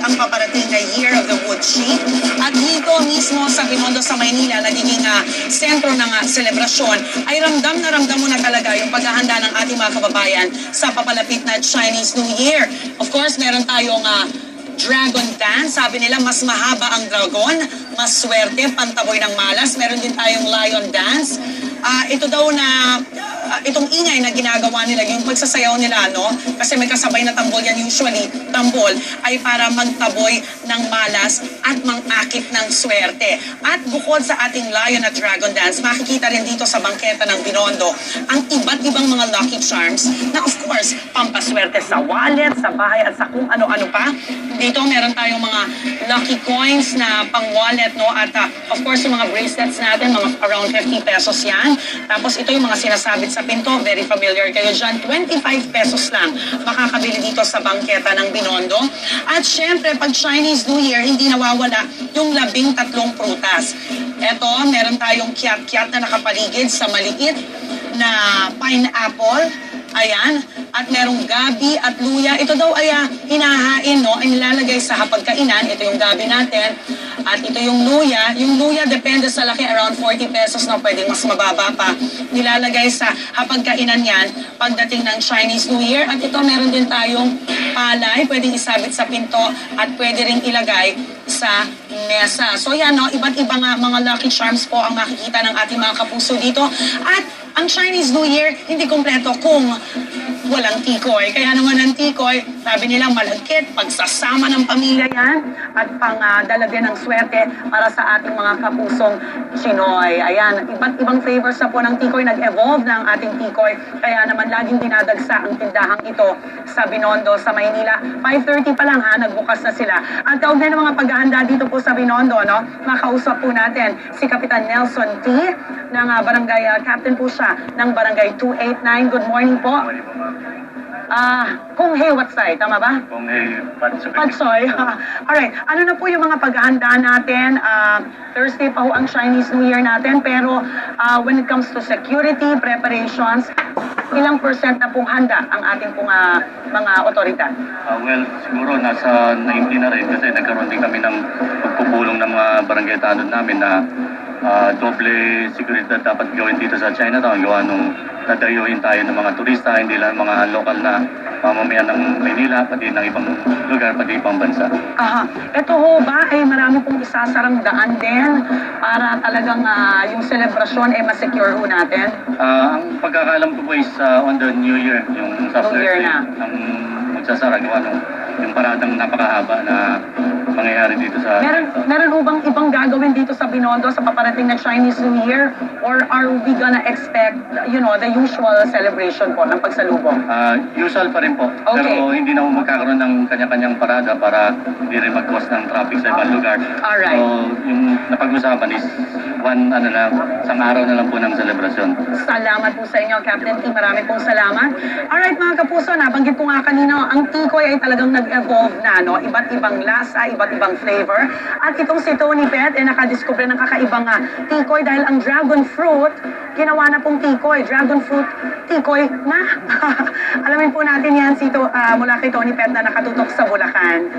ang paparating na Year of the Wood Sheep. At dito mismo sa Binondo sa Maynila, nagiging sentro ng selebrasyon, ay ramdam mo na talaga yung paghahanda ng ating mga kababayan sa papalapit na Chinese New Year. Of course, meron tayong dragon dance. Sabi nila, mas mahaba ang dragon, mas swerte, pantaboy ng malas. Meron din tayong lion dance. Ito daw na itong ingay na ginagawa nila, yung pagsasayaw nila, no? Kasi may kasabay na tambol yan usually. Tambol ay para magtaboy ng malas at mangakit ng swerte. At bukod sa ating lion at dragon dance, makikita rin dito sa bangketa ng Binondo ang iba't ibang mga lucky charms na of course, pampaswerte sa wallet, sa bahay at sa kung ano-ano pa. Dito meron tayong mga lucky coins na pang wallet, no? At of course, yung mga bracelets natin, mga around 50 pesos yan. Tapos ito yung mga sinasabit sa pinto, very familiar kayo dyan, 25 pesos lang makakabili dito sa bangketa ng Binondo. At syempre, pag Chinese New Year, hindi nawawala yung 13 prutas. Ito, meron tayong kiat-kiat na nakapaligid sa maliit na pineapple. Ayan. At merong gabi at luya. Ito daw ay hinahain, no? Ay nilalagay sa hapagkainan. Ito yung gabi natin. At ito yung luya. Yung luya, depende sa laki, around 40 pesos na, pwedeng mas mababa pa. Nilalagay sa hapagkainan yan pagdating ng Chinese New Year. At ito, meron din tayong palay. Pwedeng isabit sa pinto at pwede ring ilagay sa mesa. So yan, no? Iba't ibang mga lucky charms po ang makikita ng ating mga kapuso dito. At ang Chinese New Year, hindi kompleto kung walang tikoy. Kaya naman ang tikoy, sabi nila malagkit, pagsasama ng pamilya yan, at pang-dalagyan ng swerte para sa ating mga kapusong Chinoy. Ayan, iba't ibang flavors na po ng tikoy, nag-evolve na ang ating tikoy. Kaya naman laging dinadagsa ang tindahang ito sa Binondo, sa Maynila. 5:30 pa lang nagbukas na sila. At kaugnay ng mga paghahanda dito po sa Binondo, no, makausap po natin si Kapitan Nelson T. ng barangay, captain po siya ng barangay 289. Good morning po. Kung hey, what side? Tama ba? Kung hey, Patsoy. Patsoy. Alright. Ano na po yung mga paghahanda natin? Thursday pa ho ang Chinese New Year natin. Pero when it comes to security, preparations, ilang percent na pong handa ang ating pong mga otoridad? Well, siguro nasa 90 na rin kasi nagkaroon din kami ng pagpupulong ng mga barangay tanod namin na doble seguridad dapat gawin dito sa Chinatown. Gawa nung nadayuhin tayo ng mga turista, hindi lang mga lokal na mamamayan ng Maynila, pati ng ibang lugar, pati ibang bansa. Ito ho ba ay marami pong isasarang daan din para talagang yung selebrasyon ay masecure ho natin? Ang pagkakaalam ko po is on the New Year, yung sa New Year Thursday, na. ang magsasara gawa nung yung paradang napakahaba na mangyayari dito sa... Meron ho bang ibang gagawin dito sa Binondo sa paparating na Chinese New Year? Or are we gonna expect, you know, the usual celebration po ng pagsalubong? Usual pa rin po. Okay. Pero hindi na po magkakaroon ng kanya-kanyang parada para hindi rin mag-cause ng traffic sa ibang lugar. Alright. So, yung napag-usapan is isang araw na lang po ng selebrasyon. Salamat po sa inyo, Captain T. Marami pong salamat. Alright, mga kapuso, nabanggit ko nga kanina, ang tikoy ay talagang nag-evolve na, no? Iba't ibang lasa, iba't ibang flavor. At itong si Tony Pet ay nakadiscover ng kakaibang tikoy dahil ang dragon fruit, ginawa na pong tikoy. Dragon fruit, tikoy na. Alamin po natin yan mula kay Tony Pet na nakatutok sa Bulacan.